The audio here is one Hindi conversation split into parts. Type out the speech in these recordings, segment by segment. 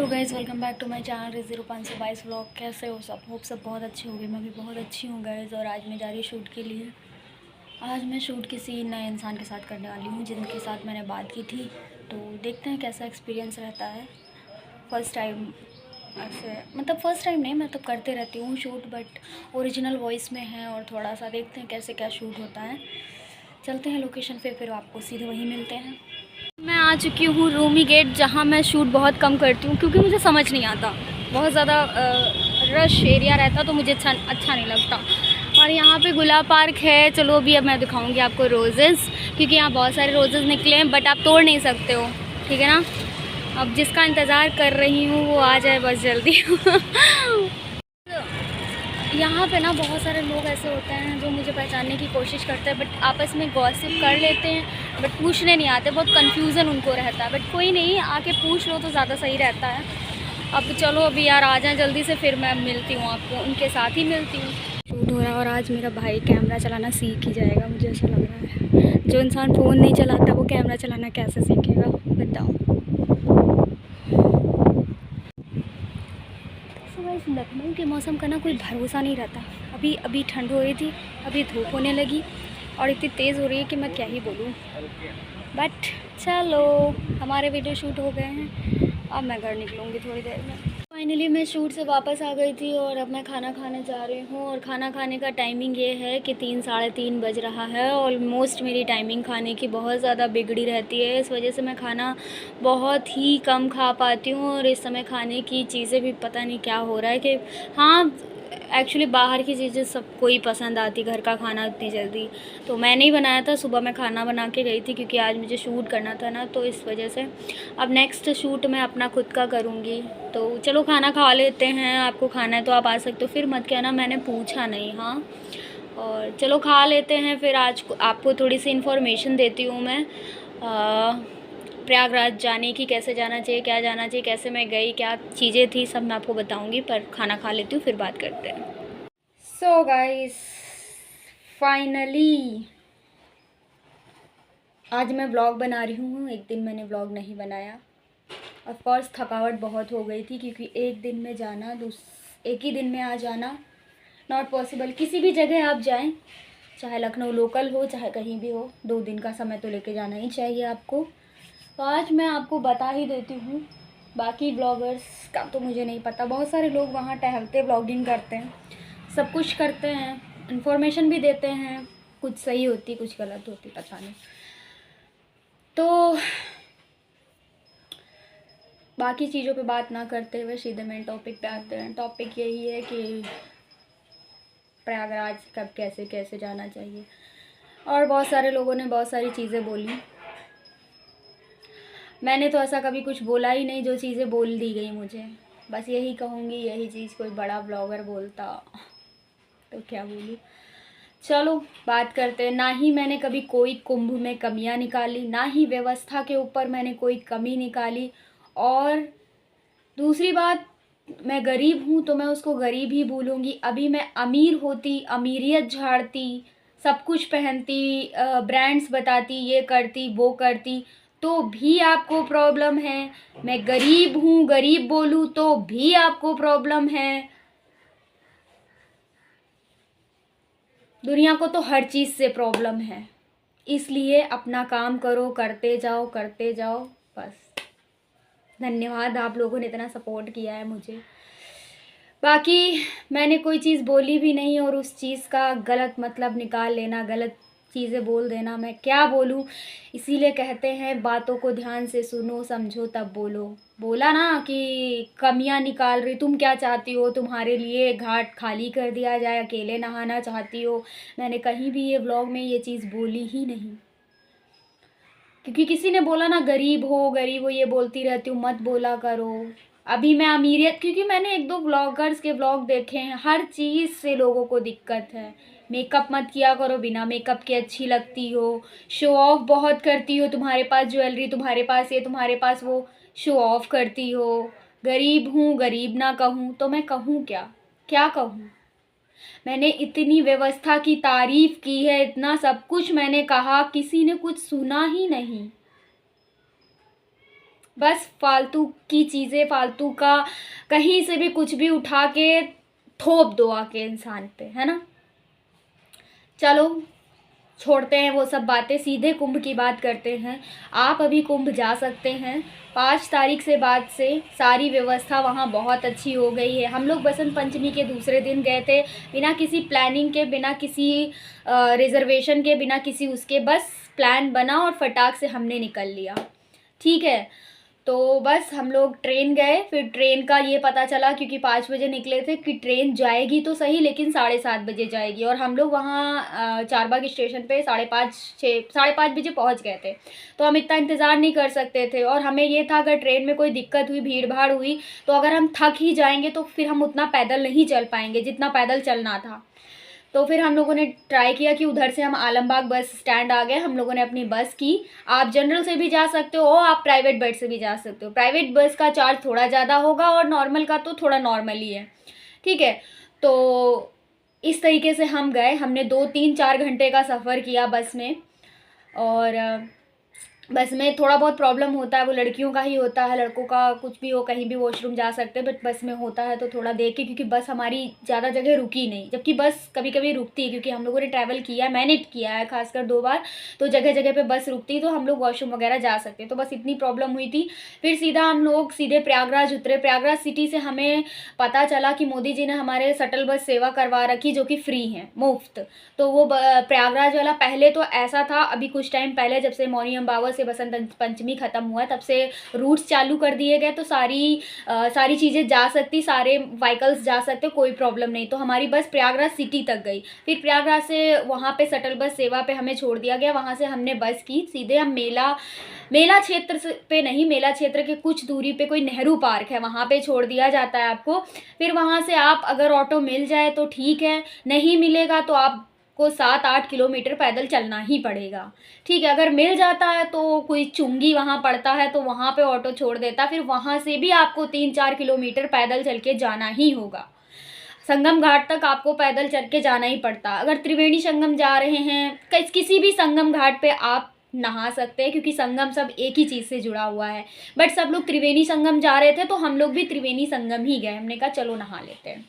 Hello guys, welcome back to my channel रे0522 व्लॉग। कैसे हो सब? होप सब बहुत अच्छे होंगे। मैं भी बहुत अच्छी हूँ गाइज़। और आज मैं जा रही हूँ शूट के लिए। आज मैं शूट किसी नए इंसान के साथ करने वाली हूँ जिनके साथ मैंने बात की थी। तो देखते हैं कैसा एक्सपीरियंस रहता है। फ़र्स्ट टाइम ऐसे मतलब फ़र्स्ट टाइम नहीं, मैं तो करते रहती हूँ शूट, बट ओरिजिनल वॉइस में है। और थोड़ा सा देखते हैं कैसे क्या शूट होता है। चलते हैं लोकेशन पे, फिर आपको सीधे वहीं मिलते हैं। मैं आ चुकी हूँ रूमी गेट, जहाँ मैं शूट बहुत कम करती हूँ क्योंकि मुझे समझ नहीं आता। बहुत ज़्यादा रश एरिया रहता तो मुझे अच्छा नहीं लगता। और यहाँ पे गुलाब पार्क है। चलो अभी अब मैं दिखाऊंगी आपको रोज़ेज़, क्योंकि यहाँ बहुत सारे रोज़ेज़ निकले हैं बट आप तोड़ नहीं सकते हो, ठीक है ना। अब जिसका इंतज़ार कर रही हूँ वो आ जाए बस जल्दी। यहाँ पे ना बहुत सारे लोग ऐसे होते हैं जो मुझे पहचानने की कोशिश करते हैं, बट आपस में गॉसिप कर लेते हैं, बट पूछने नहीं आते। बहुत कन्फ्यूज़न उनको रहता है, बट कोई नहीं, आके पूछ लो तो ज़्यादा सही रहता है। अब चलो अभी यार आ जाएं जल्दी से, फिर मैं मिलती हूँ आपको, उनके साथ ही मिलती हूँ। शूट हो रहा है और आज मेरा भाई कैमरा चलाना सीख ही जाएगा, मुझे ऐसा लग रहा है। जो इंसान फ़ोन नहीं चलाता वो कैमरा चलाना कैसे सीखेगा बताओ। इस लखनऊ के मौसम का ना कोई भरोसा नहीं रहता। अभी ठंड हो रही थी, अभी धूप होने लगी और इतनी तेज़ हो रही है कि मैं क्या ही बोलूँ। बट चलो, हमारे वीडियो शूट हो गए हैं। अब मैं घर निकलूँगी थोड़ी देर में। फाइनली मैं शूट से वापस आ गई थी और अब मैं खाना खाने जा रही हूँ। और खाना खाने का टाइमिंग ये है कि 3 साढ़े 3 बज रहा है। ऑलमोस्ट मेरी टाइमिंग खाने की बहुत ज़्यादा बिगड़ी रहती है, इस वजह से मैं खाना बहुत ही कम खा पाती हूँ। और इस समय खाने की चीज़ें भी पता नहीं क्या हो रहा है कि हाँ, एक्चुअली बाहर की चीज़ें सबको ही पसंद आती, घर का खाना इतनी जल्दी। तो मैंने ही बनाया था, सुबह मैं खाना बना के गई थी क्योंकि आज मुझे शूट करना था ना, तो इस वजह से अब नेक्स्ट शूट मैं अपना खुद का करूँगी। तो चलो खाना खा लेते हैं। आपको खाना है तो आप आ सकते हो, फिर मत कहना मैंने पूछा नहीं। हाँ, और चलो खा लेते हैं। फिर आज आपको थोड़ी सी इन्फॉर्मेशन देती हूँ मैं प्रयागराज जाने की, कैसे जाना चाहिए, क्या जाना चाहिए, कैसे मैं गई, क्या चीज़ें थी, सब मैं आपको बताऊंगी। पर खाना खा लेती हूँ फिर बात करते हैं। सो गाइस, फाइनली आज मैं व्लॉग बना रही हूँ। एक दिन मैंने व्लॉग नहीं बनाया। ऑफ कोर्स थकावट बहुत हो गई थी क्योंकि एक दिन में जाना, एक ही दिन में आ जाना नॉट पॉसिबल। किसी भी जगह आप जाएं, चाहे लखनऊ लोकल हो चाहे कहीं भी हो, 2 दिन का समय तो लेके जाना ही चाहिए आपको। तो आज मैं आपको बता ही देती हूँ। बाकी ब्लॉगर्स का तो मुझे नहीं पता, बहुत सारे लोग वहाँ टहलते ब्लॉगिंग करते हैं, सब कुछ करते हैं, इन्फॉर्मेशन भी देते हैं, कुछ सही होती कुछ गलत होती पता नहीं। तो बाकी चीज़ों पे बात ना करते हुए सीधे मेन टॉपिक पे आते हैं। टॉपिक यही है कि प्रयागराज कब कैसे कैसे जाना चाहिए। और बहुत सारे लोगों ने बहुत सारी चीज़ें बोली, मैंने तो ऐसा कभी कुछ बोला ही नहीं। जो चीज़ें बोल दी गई मुझे, बस यही कहूँगी, यही चीज़ कोई बड़ा ब्लॉगर बोलता तो क्या बोलूँ। चलो बात करते हैं। ना ही मैंने कभी कोई कुंभ में कमियां निकाली, ना ही व्यवस्था के ऊपर मैंने कोई कमी निकाली। और दूसरी बात, मैं गरीब हूँ तो मैं उसको गरीब ही भूलूँगी। अभी मैं अमीर होती, अमीरियत झाड़ती, सब कुछ पहनती, ब्रांड्स बताती, ये करती वो करती, तो भी आपको प्रॉब्लम है। मैं गरीब हूँ, गरीब बोलूँ तो भी आपको प्रॉब्लम है। दुनिया को तो हर चीज़ से प्रॉब्लम है, इसलिए अपना काम करो, करते जाओ करते जाओ बस। धन्यवाद, आप लोगों ने इतना सपोर्ट किया है मुझे। बाकी मैंने कोई चीज़ बोली भी नहीं और उस चीज़ का गलत मतलब निकाल लेना, गलत चीज़ें बोल देना, मैं क्या बोलूँ। इसीलिए कहते हैं बातों को ध्यान से सुनो, समझो तब बोलो। बोला ना कि कमियां निकाल रही, तुम क्या चाहती हो, तुम्हारे लिए घाट खाली कर दिया जाए, अकेले नहाना चाहती हो। मैंने कहीं भी ये व्लॉग में ये चीज़ बोली ही नहीं, क्योंकि किसी ने बोला ना गरीब हो ये बोलती रहती हूँ, मत बोला करो। अभी मैं अमीरियत, क्योंकि मैंने 1-2 ब्लॉगर्स के ब्लॉग देखे हैं, हर चीज़ से लोगों को दिक्कत है। मेकअप मत किया करो, बिना मेकअप के अच्छी लगती हो, शो ऑफ बहुत करती हो, तुम्हारे पास ज्वेलरी, तुम्हारे पास ये, तुम्हारे पास वो, शो ऑफ करती हो। गरीब हूँ, गरीब ना कहूँ तो मैं कहूँ क्या, क्या कहूँ। मैंने इतनी व्यवस्था की तारीफ की है, इतना सब कुछ मैंने कहा, किसी ने कुछ सुना ही नहीं। बस फालतू की चीज़ें, फालतू का कहीं से भी कुछ भी उठा के थोप दो आके इंसान पे, है ना। चलो छोड़ते हैं वो सब बातें, सीधे कुंभ की बात करते हैं। आप अभी कुंभ जा सकते हैं। 5 तारीख से बाद से सारी व्यवस्था वहाँ बहुत अच्छी हो गई है। हम लोग बसंत पंचमी के दूसरे दिन गए थे, बिना किसी प्लानिंग के, बिना किसी रिजर्वेशन के, बिना किसी उसके, बस प्लान बना और फटाक से हमने निकल लिया। ठीक है, तो बस हम लोग ट्रेन गए। फिर ट्रेन का ये पता चला, क्योंकि 5 बजे निकले थे, कि ट्रेन जाएगी तो सही लेकिन 7:30 बजे जाएगी, और हम लोग वहाँ चारबाग स्टेशन पे 5:30 बजे पहुँच गए थे। तो हम इतना इंतज़ार नहीं कर सकते थे, और हमें ये था अगर ट्रेन में कोई दिक्कत हुई, भीड़ भाड़ हुई, तो अगर हम थक ही जाएंगे तो फिर हम उतना पैदल नहीं चल पाएंगे जितना पैदल चलना था। तो फिर हम लोगों ने ट्राई किया कि उधर से हम आलमबाग बस स्टैंड आ गए। हम लोगों ने अपनी बस की। आप जनरल से भी जा सकते हो, आप प्राइवेट बस से भी जा सकते हो। प्राइवेट बस का चार्ज थोड़ा ज़्यादा होगा और नॉर्मल का तो थोड़ा नॉर्मल ही है। ठीक है, तो इस तरीके से हम गए। हमने 2 3 4 घंटे का सफ़र किया बस में। और बस में थोड़ा बहुत प्रॉब्लम होता है, वो लड़कियों का ही होता है, लड़कों का कुछ भी हो, कहीं भी वॉशरूम जा सकते हैं, बट बस में होता है तो थोड़ा देख के, क्योंकि बस हमारी ज़्यादा जगह रुकी नहीं, जबकि बस कभी कभी रुकती है, क्योंकि हम लोगों ने ट्रैवल किया है, मैंने किया है खासकर 2 बार, तो जगह जगह पे बस रुकती है तो हम लोग वॉशरूम वगैरह जा सकते हैं। तो बस इतनी प्रॉब्लम हुई थी। फिर सीधा हम लोग सीधे प्रयागराज उतरे। प्रयागराज सिटी से हमें पता चला कि मोदी जी ने हमारे शटल बस सेवा करवा रखी, जो कि फ्री है, मुफ्त। तो वो प्रयागराज वाला, पहले तो ऐसा था, अभी कुछ टाइम पहले जब से मौनी अम्बावा से बसंत पंचमी ख़त्म हुआ है तब से रूट्स चालू कर दिए गए, तो सारी चीज़ें जा सकती, सारे व्हीकल्स जा सकते, कोई प्रॉब्लम नहीं। तो हमारी बस प्रयागराज सिटी तक गई। फिर प्रयागराज से वहाँ पे शटल बस सेवा पे हमें छोड़ दिया गया। वहाँ से हमने बस की, सीधे हम मेला क्षेत्र से पे नहीं, मेला क्षेत्र के कुछ दूरी पे कोई नेहरू पार्क है, वहाँ पे छोड़ दिया जाता है आपको। फिर वहाँ से आप अगर ऑटो मिल जाए तो ठीक है, नहीं मिलेगा तो आपको 7 8 किलोमीटर पैदल चलना ही पड़ेगा। ठीक है, अगर मिल जाता है तो कोई चुंगी वहाँ पड़ता है तो वहाँ पे ऑटो छोड़ देता, फिर वहाँ से भी आपको 3 4 किलोमीटर पैदल चल के जाना ही होगा। संगम घाट तक आपको पैदल चल के जाना ही पड़ता। अगर त्रिवेणी संगम जा रहे हैं, किसी भी संगम घाट पे आप नहा सकते हैं, क्योंकि संगम सब एक ही चीज़ से जुड़ा हुआ है। बट सब लोग त्रिवेणी संगम जा रहे थे तो हम लोग भी त्रिवेणी संगम ही गए। हमने कहा चलो नहा लेते हैं।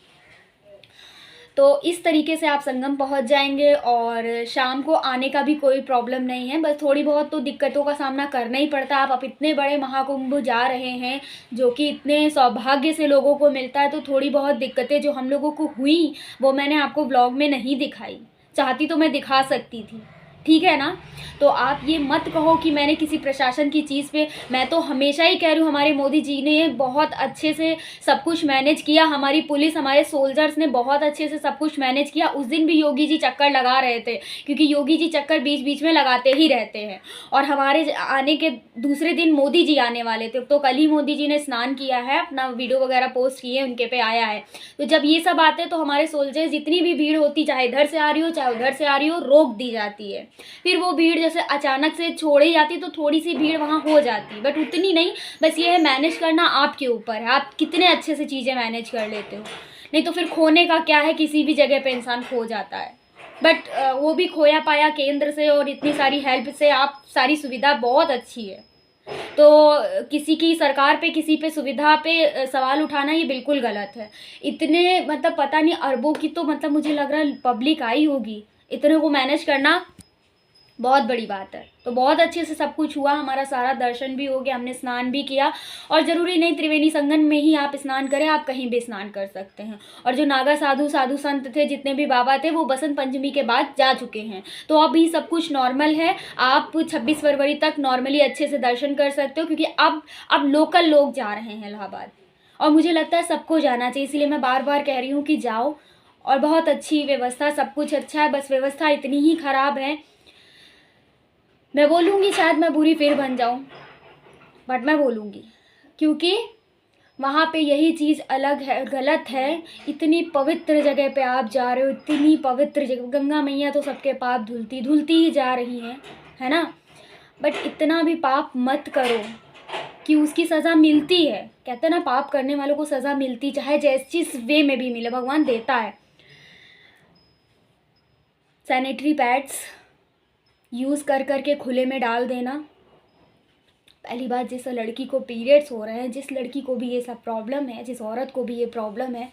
तो इस तरीके से आप संगम पहुंच जाएंगे, और शाम को आने का भी कोई प्रॉब्लम नहीं है। बस थोड़ी बहुत तो दिक्कतों का सामना करना ही पड़ता है। आप इतने बड़े महाकुंभ जा रहे हैं, जो कि इतने सौभाग्य से लोगों को मिलता है, तो थोड़ी बहुत दिक्कतें जो हम लोगों को हुई वो मैंने आपको व्लॉग में नहीं दिखाई। चाहती तो मैं दिखा सकती थी, ठीक है ना। तो आप ये मत कहो कि मैंने किसी प्रशासन की चीज़ पे, मैं तो हमेशा ही कह रही हूँ हमारे मोदी जी ने बहुत अच्छे से सब कुछ मैनेज किया। हमारी पुलिस, हमारे सोल्जर्स ने बहुत अच्छे से सब कुछ मैनेज किया। उस दिन भी योगी जी चक्कर लगा रहे थे, क्योंकि योगी जी चक्कर बीच बीच में लगाते ही रहते हैं। और हमारे आने के दूसरे दिन मोदी जी आने वाले थे, तो कल ही मोदी जी ने स्नान किया है, अपना वीडियो वगैरह पोस्ट किए, उनके पे आया है। तो जब ये सब आते तो हमारे सोल्जर्स, जितनी भी भीड़ होती, चाहे इधर से आ रही हो चाहे उधर से आ रही हो, रोक दी जाती है। फिर वो भीड़ जैसे अचानक से छोड़ी जाती तो थोड़ी सी भीड़ वहाँ हो जाती, बट उतनी नहीं। बस ये है, मैनेज करना आपके ऊपर है, आप कितने अच्छे से चीज़ें मैनेज कर लेते हो। नहीं तो फिर खोने का क्या है, किसी भी जगह पे इंसान खो जाता है। बट वो भी खोया पाया केंद्र से, और इतनी सारी हेल्प से आप सारी सुविधा बहुत अच्छी है। तो किसी की सरकार पे, किसी पे सुविधा पे सवाल उठाना ये बिल्कुल गलत है। इतने मतलब पता नहीं अरबों की तो मतलब मुझे लग रहा है पब्लिक आई होगी, इतने को मैनेज करना बहुत बड़ी बात है। तो बहुत अच्छे से सब कुछ हुआ, हमारा सारा दर्शन भी हो गया, हमने स्नान भी किया। और ज़रूरी नहीं त्रिवेणी संगम में ही आप स्नान करें, आप कहीं भी स्नान कर सकते हैं। और जो नागा साधु संत थे, जितने भी बाबा थे, वो बसंत पंचमी के बाद जा चुके हैं, तो अभी सब कुछ नॉर्मल है। आप 26 फरवरी तक नॉर्मली अच्छे से दर्शन कर सकते हो, क्योंकि अब लोकल लोग जा रहे हैं इलाहाबाद, और मुझे लगता है सबको जाना चाहिए। इसलिए मैं बार बार कह रही हूँ कि जाओ। और बहुत अच्छी व्यवस्था, सब कुछ अच्छा है, बस व्यवस्था इतनी ही ख़राब है। मैं बोलूँगी, शायद मैं बुरी फिर बन जाऊँ, बट मैं बोलूँगी, क्योंकि वहाँ पे यही चीज़ अलग है, गलत है। इतनी पवित्र जगह पे आप जा रहे हो, इतनी पवित्र जगह, गंगा मैया तो सबके पाप धुलती ही जा रही हैं, है ना। बट इतना भी पाप मत करो कि उसकी सज़ा मिलती है। कहते हैं ना, पाप करने वालों को सज़ा मिलती, चाहे जिस वे में भी मिले, भगवान देता है। सैनिटरी पैड्स यूज़ कर के खुले में डाल देना, पहली बात, जिस लड़की को पीरियड्स हो रहे हैं, जिस लड़की को भी ये सब प्रॉब्लम है, जिस औरत को भी ये प्रॉब्लम है,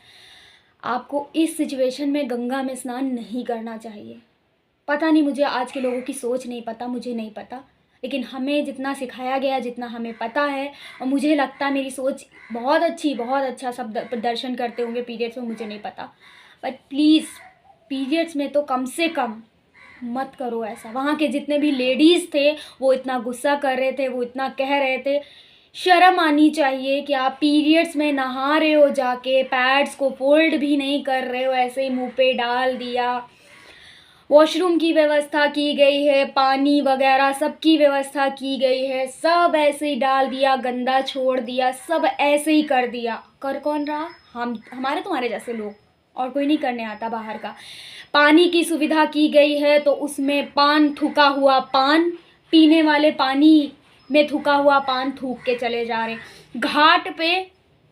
आपको इस सिचुएशन में गंगा में स्नान नहीं करना चाहिए। पता नहीं, मुझे आज के लोगों की सोच नहीं पता, मुझे नहीं पता, लेकिन हमें जितना सिखाया गया, जितना हमें पता है, और मुझे लगता है मेरी सोच बहुत अच्छी, बहुत अच्छा सब दर्शन करते होंगे पीरियड्स में, मुझे नहीं पता। बट प्लीज़ पीरियड्स में तो कम से कम मत करो ऐसा। वहाँ के जितने भी लेडीज़ थे वो इतना गुस्सा कर रहे थे, वो इतना कह रहे थे। शर्म आनी चाहिए कि आप पीरियड्स में नहा रहे हो, जाके पैड्स को फोल्ड भी नहीं कर रहे हो, ऐसे ही मुंह पे डाल दिया। वॉशरूम की व्यवस्था की गई है, पानी वगैरह सब की व्यवस्था की गई है, सब ऐसे ही डाल दिया, गंदा छोड़ दिया, सब ऐसे ही कर दिया। कर कौन रहा? हमारे तुम्हारे जैसे लोग, और कोई नहीं करने आता बाहर का। पानी की सुविधा की गई है तो उसमें पान, थूका हुआ पान, पीने वाले पानी में थूका हुआ पान थूक के चले जा रहे। घाट पे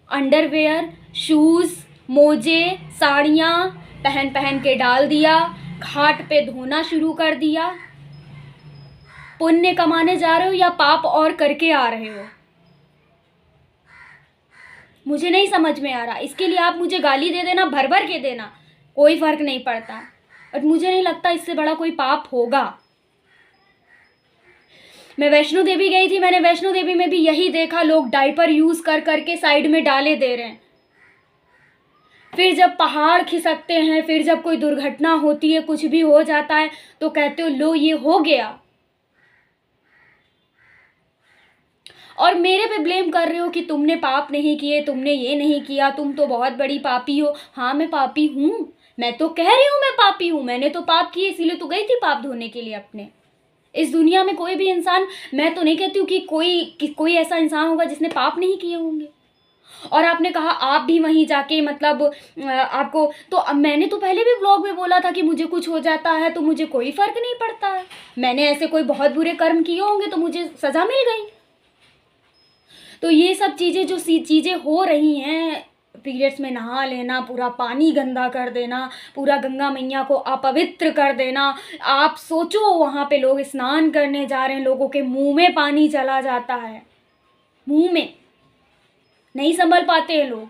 अंडरवेयर, शूज़, मोजे, साड़ियाँ पहन के डाल दिया, घाट पे धोना शुरू कर दिया। पुण्य कमाने जा रहे हो या पाप और करके आ रहे हो? मुझे नहीं समझ में आ रहा। इसके लिए आप मुझे गाली दे देना, भर भर के देना, कोई फ़र्क नहीं पड़ता, बट मुझे नहीं लगता इससे बड़ा कोई पाप होगा। मैं वैष्णो देवी गई थी, मैंने वैष्णो देवी में भी यही देखा, लोग डायपर यूज़ कर करके साइड में डाले दे रहे हैं। फिर जब पहाड़ खिसकते हैं, फिर जब कोई दुर्घटना होती है, कुछ भी हो जाता है, तो कहते हो लो ये हो गया, और मेरे पे ब्लेम कर रहे हो कि तुमने पाप नहीं किए, तुमने ये नहीं किया, तुम तो बहुत बड़ी पापी हो। हाँ, मैं पापी हूँ, मैं तो कह रही हूँ मैं पापी हूँ, मैंने तो पाप किए, इसीलिए तो गई थी पाप धोने के लिए अपने। इस दुनिया में कोई भी इंसान, मैं तो नहीं कहती हूँ कि कोई ऐसा इंसान होगा जिसने पाप नहीं किए होंगे। और आपने कहा आप भी वहीं जाके मतलब आपको तो, मैंने तो पहले भी ब्लॉग में बोला था कि मुझे कुछ हो जाता है तो मुझे कोई फ़र्क नहीं पड़ता है। मैंने ऐसे कोई बहुत बुरे कर्म किए होंगे तो मुझे सज़ा मिल गई। तो ये सब चीज़ें जो चीज़ें हो रही हैं, पीरियड्स में नहा लेना, पूरा पानी गंदा कर देना, पूरा गंगा मैया को अपवित्र कर देना। आप सोचो, वहाँ पे लोग स्नान करने जा रहे हैं, लोगों के मुंह में पानी चला जाता है, मुंह में नहीं संभल पाते हैं लोग।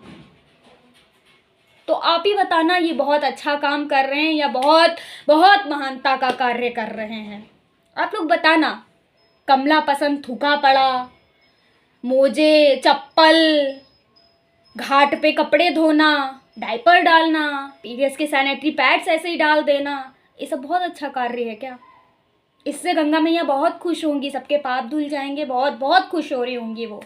तो आप ही बताना, ये बहुत अच्छा काम कर रहे हैं या बहुत बहुत महानता का कार्य कर रहे हैं? आप लोग बताना। कमला पसंद थूका पड़ा, मोजे, चप्पल, घाट पे कपड़े धोना, डायपर डालना, पीरियड्स के सैनिटरी पैड्स ऐसे ही डाल देना, ये सब बहुत अच्छा कार्य है क्या? इससे गंगा मैया बहुत खुश होंगी, सबके पाप धुल जाएंगे, बहुत बहुत खुश हो रही होंगी वो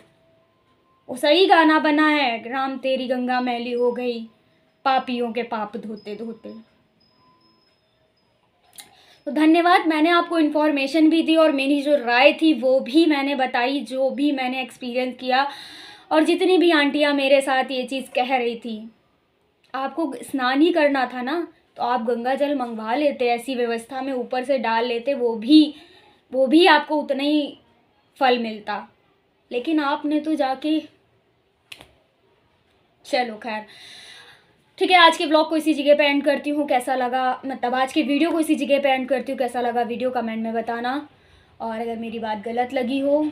सही गाना बना है, राम तेरी गंगा मैली हो गई, पापियों के पाप धोते धोते। तो धन्यवाद, मैंने आपको इन्फॉर्मेशन भी दी और मेरी जो राय थी वो भी मैंने बताई, जो भी मैंने एक्सपीरियंस किया। और जितनी भी आंटियां मेरे साथ ये चीज़ कह रही थी, आपको स्नान ही करना था ना, तो आप गंगा जल मंगवा लेते, ऐसी व्यवस्था में ऊपर से डाल लेते, वो भी आपको उतना ही फल मिलता। लेकिन आपने तो जाके, चलो खैर ठीक है, आज के ब्लॉग को इसी जगह पे एंड करती हूँ। कैसा लगा, मतलब आज के वीडियो को इसी जगह पे एंड करती हूँ। कैसा लगा वीडियो कमेंट में बताना, और अगर मेरी बात गलत लगी हो,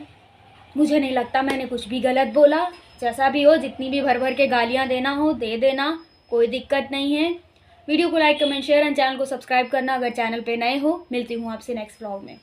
मुझे नहीं लगता मैंने कुछ भी गलत बोला, जैसा भी हो, जितनी भी भर भर के गालियाँ देना हो दे देना, कोई दिक्कत नहीं है। वीडियो को like, comment, share and channel को सब्सक्राइब करना अगर चैनल पर नए हो। मिलती हूँ आपसे नेक्स्ट ब्लॉग में।